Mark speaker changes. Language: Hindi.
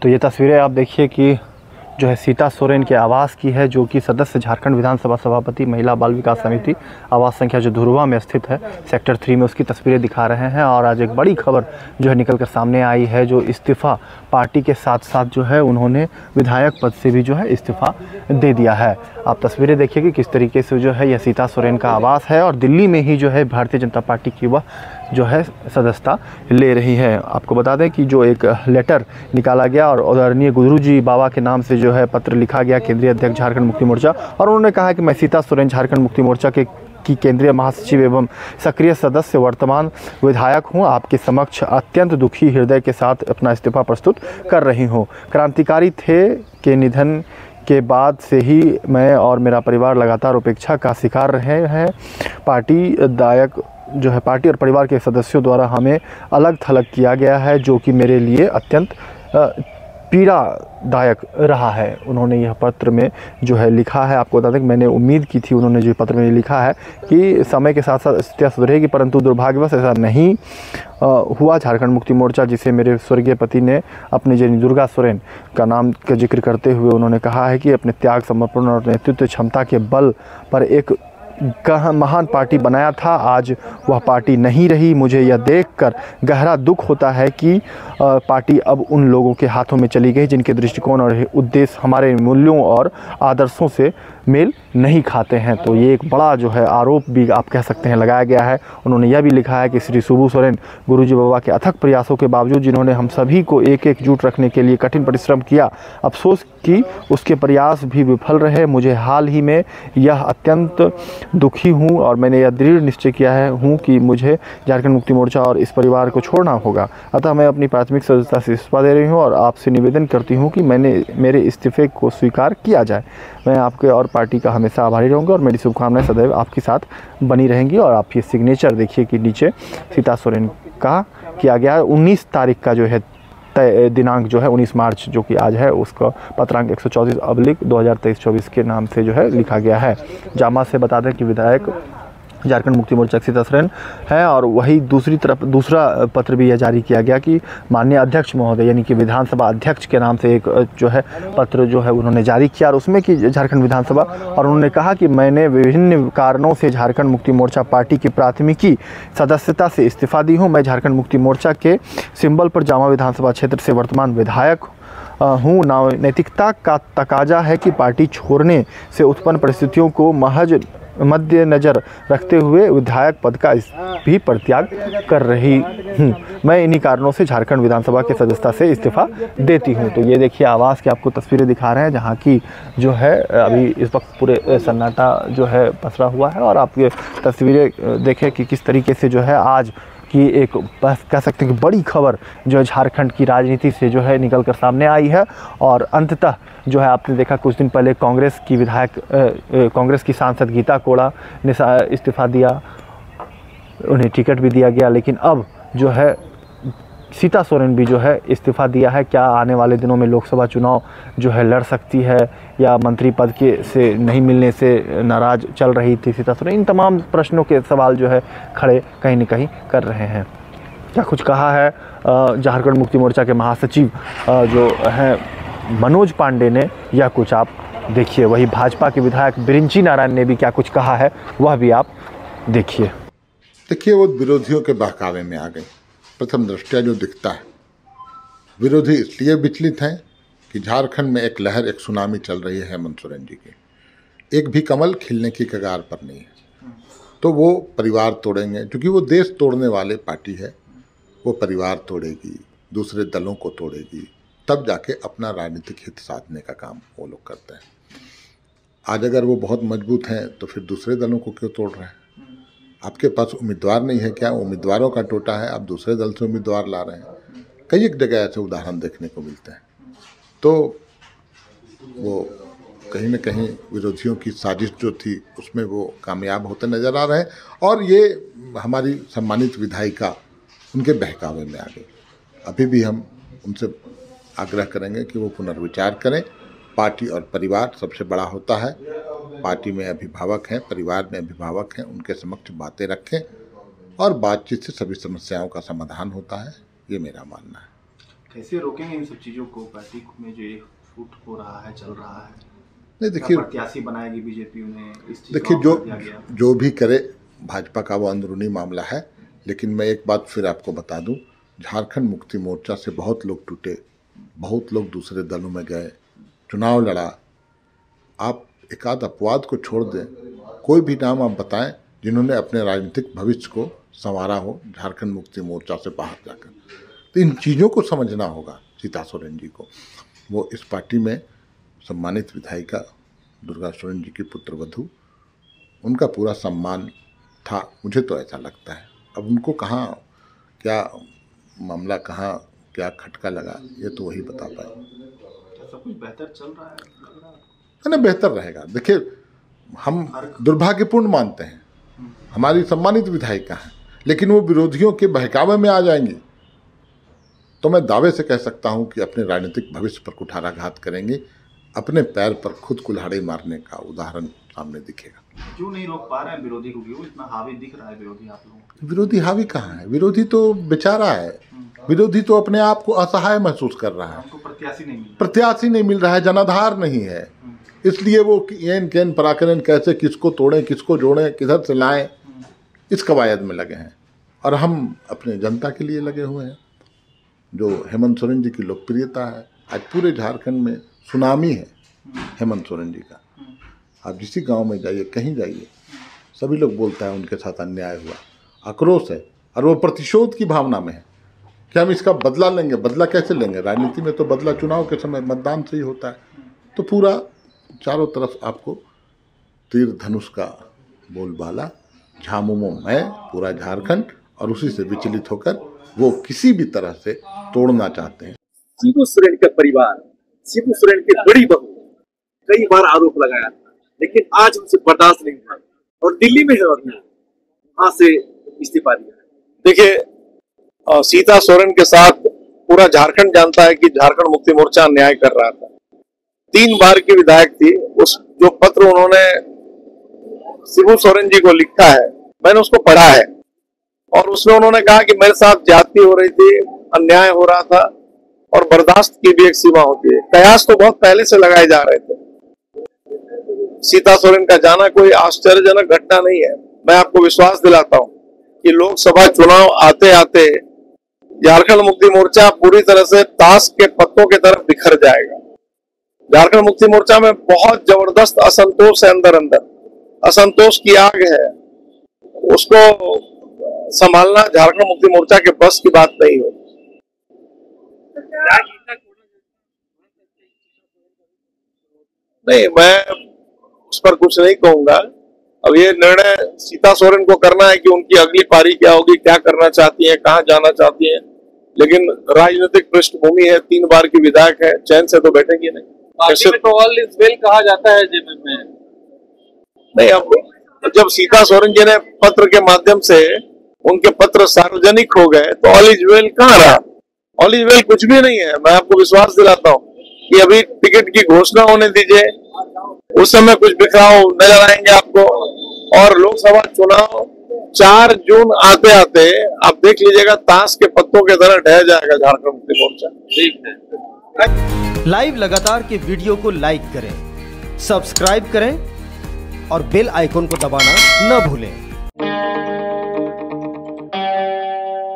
Speaker 1: तो ये तस्वीरें आप देखिए कि जो है सीता सोरेन के आवास की है, जो कि सदस्य झारखंड विधानसभा सभापति महिला बाल विकास समिति आवास संख्या जो धुरवा में स्थित है सेक्टर 3 में, उसकी तस्वीरें दिखा रहे हैं। और आज एक बड़ी खबर जो है निकल कर सामने आई है, जो इस्तीफ़ा पार्टी के साथ साथ जो है उन्होंने विधायक पद से भी जो है इस्तीफ़ा दे दिया है। आप तस्वीरें देखिए कि किस तरीके से जो है यह सीता सोरेन का आवास है और दिल्ली में ही जो है भारतीय जनता पार्टी की वह जो है सदस्यता ले रही है। आपको बता दें कि जो एक लेटर निकाला गया और आदरणीय गुरुजी बाबा के नाम से जो है पत्र लिखा गया केंद्रीय अध्यक्ष झारखंड मुक्ति मोर्चा, और उन्होंने कहा कि मैं सीता सोरेन झारखंड मुक्ति मोर्चा की केंद्रीय महासचिव एवं सक्रिय सदस्य वर्तमान विधायक हूं, आपके समक्ष अत्यंत दुखी हृदय के साथ अपना इस्तीफा प्रस्तुत कर रही हूं। क्रांतिकारी थे के निधन के बाद से ही मैं और मेरा परिवार लगातार उपेक्षा का शिकार रहे हैं। पार्टी और परिवार के सदस्यों द्वारा हमें अलग थलग किया गया है, जो कि मेरे लिए अत्यंत पीड़ादायक रहा है। उन्होंने यह पत्र में जो है लिखा है। आपको बता दें कि मैंने उम्मीद की थी, उन्होंने जो पत्र में लिखा है कि समय के साथ साथ स्थितियाँ सुधरेगी, परंतु दुर्भाग्यवश ऐसा नहीं हुआ। झारखंड मुक्ति मोर्चा, जिसे मेरे स्वर्गीय पति ने अपनी जनी दुर्गा सोरेन का नाम का जिक्र करते हुए उन्होंने कहा है कि अपने त्याग, समर्पण और नेतृत्व क्षमता के बल पर एक महान पार्टी बनाया था, आज वह पार्टी नहीं रही। मुझे यह देखकर गहरा दुख होता है कि पार्टी अब उन लोगों के हाथों में चली गई जिनके दृष्टिकोण और उद्देश्य हमारे मूल्यों और आदर्शों से मेल नहीं खाते हैं। तो ये एक बड़ा जो है आरोप भी आप कह सकते हैं लगाया गया है। उन्होंने यह भी लिखा है कि श्री सुबू सोरेन गुरुजी बाबा के अथक प्रयासों के बावजूद, जिन्होंने हम सभी को एकजुट रखने के लिए कठिन परिश्रम किया, अफसोस कि उसके प्रयास भी विफल रहे। मुझे हाल ही में यह अत्यंत दुखी हूँ और मैंने यह दृढ़ निश्चय किया हूँ कि मुझे झारखंड मुक्ति मोर्चा और इस परिवार को छोड़ना होगा। अतः मैं अपनी प्राथमिक सदस्यता से इस्तीफा दे रही हूँ और आपसे निवेदन करती हूँ कि मेरे इस्तीफे को स्वीकार किया जाए। मैं आपके और पार्टी का हमेशा आभारी रहूँगा और मेरी शुभकामनाएं सदैव आपके साथ बनी रहेंगी। और आप ये सिग्नेचर देखिए कि नीचे सीता सोरेन का किया गया है। 19 तारीख का जो है तय दिनांक जो है 19 मार्च जो कि आज है, उसका पत्रांक 124/2023-24 के नाम से जो है लिखा गया है। जामा से बता दें कि विधायक झारखंड मुक्ति मोर्चा सीता सोरेन है। और वही दूसरी तरफ दूसरा पत्र भी यह जारी किया गया कि माननीय अध्यक्ष महोदय यानी कि विधानसभा अध्यक्ष के नाम से एक जो है पत्र जो है उन्होंने जारी किया, और उसमें कि झारखंड विधानसभा, और उन्होंने कहा कि मैंने विभिन्न कारणों से झारखंड मुक्ति मोर्चा पार्टी की प्राथमिकी सदस्यता से इस्तीफा दी हूँ। मैं झारखंड मुक्ति मोर्चा के सिंबल पर जामा विधानसभा क्षेत्र से वर्तमान विधायक हूँ। नैतिकता का तकाजा है कि पार्टी छोड़ने से उत्पन्न परिस्थितियों को मद्देनजर रखते हुए विधायक पद का भी परित्याग कर रही हूँ। मैं इन्हीं कारणों से झारखंड विधानसभा के सदस्यता से इस्तीफा देती हूँ। तो ये देखिए आवास की आपको तस्वीरें दिखा रहे हैं, जहाँ की जो है अभी इस वक्त पूरे सन्नाटा जो है पसरा हुआ है। और आप ये तस्वीरें देखें कि किस तरीके से जो है आज की एक बस कह सकते हैं कि बड़ी खबर जो है झारखंड की राजनीति से जो है निकल कर सामने आई है। और अंततः जो है आपने देखा कुछ दिन पहले कांग्रेस की सांसद गीता कोड़ा ने इस्तीफा दिया, उन्हें टिकट भी दिया गया, लेकिन अब जो है सीता सोरेन भी जो है इस्तीफा दिया है। क्या आने वाले दिनों में लोकसभा चुनाव जो है लड़ सकती है, या मंत्री पद के से नहीं मिलने से नाराज़ चल रही थी सीता सोरेन, इन तमाम प्रश्नों के सवाल जो है खड़े कहीं न कहीं कर रहे हैं। क्या कुछ कहा है झारखंड मुक्ति मोर्चा के महासचिव जो हैं मनोज पांडे ने, या कुछ आप देखिए। वही भाजपा के विधायक बिरिंची नारायण ने भी क्या कुछ कहा है, वह भी आप देखिए।
Speaker 2: देखिए, वो विरोधियों के बहकावे में आ गए। प्रथम दृष्टया जो दिखता है, विरोधी इसलिए विचलित हैं कि झारखंड में एक लहर, एक सुनामी चल रही है हेमंत सोरेन जी की। एक भी कमल खिलने की कगार पर नहीं है, तो वो परिवार तोड़ेंगे, क्योंकि वो देश तोड़ने वाले पार्टी है। वो परिवार तोड़ेगी, दूसरे दलों को तोड़ेगी, तब जाके अपना राजनीतिक हित साधने का काम वो लोग करते हैं। आज अगर वो बहुत मजबूत हैं तो फिर दूसरे दलों को क्यों तोड़ रहे हैं? आपके पास उम्मीदवार नहीं है क्या? उम्मीदवारों का टोटा है, आप दूसरे दल से उम्मीदवार ला रहे हैं। कई एक जगह ऐसे उदाहरण देखने को मिलते हैं। तो वो कहीं न कहीं विरोधियों की साजिश जो थी उसमें वो कामयाब होते नज़र आ रहे हैं, और ये हमारी सम्मानित विधायिका उनके बहकावे में आ गई। अभी भी हम उनसे आग्रह करेंगे कि वो पुनर्विचार करें। पार्टी और परिवार सबसे बड़ा होता है। पार्टी में अभिभावक हैं, परिवार में अभिभावक हैं, उनके समक्ष बातें रखें और बातचीत से सभी समस्याओं का समाधान होता है, ये मेरा मानना है।
Speaker 1: कैसे रोकेंगे इन सब चीज़ों को? पार्टी में जो ये फूट हो रहा है, चल रहा है,
Speaker 2: नहीं देखिए,
Speaker 1: प्रत्याशी बनाएगी बीजेपी उन्हें, इस चीज़
Speaker 2: देखिए जो भी करे, भाजपा का वो अंदरूनी मामला है। लेकिन मैं एक बात फिर आपको बता दूं, झारखंड मुक्ति मोर्चा से बहुत लोग टूटे, बहुत लोग दूसरे दलों में गए, चुनाव लड़ा। आप एक आध अपवाद को छोड़ दें, कोई भी नाम आप बताएं जिन्होंने अपने राजनीतिक भविष्य को संवारा हो झारखंड मुक्ति मोर्चा से बाहर जाकर। तो इन चीज़ों को समझना होगा सीता सोरेन जी को। वो इस पार्टी में सम्मानित विधायिका दुर्गा सोरेन जी की पुत्रवधू, उनका पूरा सम्मान था, मुझे तो ऐसा लगता है। अब उनको कहाँ क्या मामला, कहाँ क्या खटका लगा, ये तो वही बता पाए।
Speaker 1: सब कुछ बेहतर चल रहा है, लग रहा है
Speaker 2: ना बेहतर रहेगा। देखिए, हम दुर्भाग्यपूर्ण मानते हैं, हमारी सम्मानित विधायिका हैं, लेकिन वो विरोधियों के बहकावे में आ जाएंगी तो मैं दावे से कह सकता हूं कि अपने राजनीतिक भविष्य पर कुठाराघात करेंगे, अपने पैर पर खुद कुल्हाड़ी मारने का उदाहरण सामने दिखेगा।
Speaker 1: क्यों नहीं रोक पा रहे हैं विरोधी को? क्यों इतना हावी दिख रहा है विरोधी आप लोगों को?
Speaker 2: विरोधी हावी कहाँ है? विरोधी तो बेचारा है, विरोधी तो अपने आप को असहाय महसूस कर रहा है।
Speaker 1: हमको
Speaker 2: प्रत्याशी नहीं मिल रहा है, जनाधार नहीं है, इसलिए वो एन कैन पराक्रम कैसे किसको तोड़ें, किसको जोड़ें, किधर से लाएं, इस कवायद में लगे हैं। और हम अपने जनता के लिए लगे हुए हैं। जो हेमंत सोरेन जी की लोकप्रियता है, आज पूरे झारखंड में सुनामी है हेमंत सोरेन जी का। आप जिस गांव में जाइए, कहीं जाइए, सभी लोग बोलता है उनके साथ अन्याय हुआ, आक्रोश है, और वो प्रतिशोध की भावना में है कि हम इसका बदला लेंगे। बदला कैसे लेंगे? राजनीति में तो बदला चुनाव के समय मतदान से ही होता है। तो पूरा चारों तरफ आपको तीर धनुष का बोलबाला, झामुमो में पूरा झारखंड, और उसी से विचलित होकर वो किसी भी तरह से तोड़ना चाहते हैं।
Speaker 3: शिबू सोरेन का परिवार, शिबू सोरेन की बड़ी बहू कई बार आरोप लगाया था, लेकिन आज उनसे बर्दाश्त नहीं हुआ और दिल्ली में है और वहां से इस्तीफा दिया।
Speaker 4: देखिए, सीता सोरेन के साथ पूरा झारखंड जानता है कि झारखंड मुक्ति मोर्चा अन्याय कर रहा था। 3 बार की विधायक थी। उस जो पत्र उन्होंने शिबू सोरेन जी को लिखा है, मैंने उसको पढ़ा है, और उसमें उन्होंने कहा कि मेरे साथ ज्यादती हो रही थी, अन्याय हो रहा था, और बर्दाश्त की भी एक सीमा होती है। कयास तो बहुत पहले से लगाए जा रहे थे। सीता सोरेन का जाना कोई आश्चर्यजनक घटना नहीं है। मैं आपको विश्वास दिलाता हूं कि लोकसभा चुनाव आते आते झारखंड मुक्ति मोर्चा पूरी तरह से ताश के पत्तों की तरफ बिखर जाएगा। झारखंड मुक्ति मोर्चा में बहुत जबरदस्त असंतोष है, अंदर अंदर असंतोष की आग है। उसको संभालना झारखंड मुक्ति मोर्चा के बस की बात नहीं हो। नहीं, मैं उस पर कुछ नहीं कहूंगा। अब ये निर्णय सीता सोरेन को करना है कि उनकी अगली पारी क्या होगी, क्या करना चाहती है, कहां जाना चाहती है। लेकिन राजनीतिक पृष्ठभूमि है, 3 बार की विधायक है, चैन से तो बैठेंगी नहीं।
Speaker 3: पार्टी में तो ऑल इज वेल कहा जाता है जेबी में।
Speaker 4: नहीं, अब जब सीता सोरेन जी ने पत्र के माध्यम से उनके पत्र सार्वजनिक हो गए तो ऑल इज वेल कहाँ रहा? ऑल इज वेल कुछ भी नहीं है। मैं आपको विश्वास दिलाता हूँ कि अभी टिकट की घोषणा होने दीजिए, उस समय कुछ बिखराव नजर आएंगे आपको। और लोकसभा चुनाव 4 जून आते आते आप देख लीजिएगा, ताश के पत्तों के तरह ढह जाएगा झारखंड मुक्ति मोर्चा।
Speaker 3: ठीक है।
Speaker 5: लाइव लगातार के वीडियो को लाइक करें, सब्सक्राइब करें और बेल आइकन को दबाना न भूलें।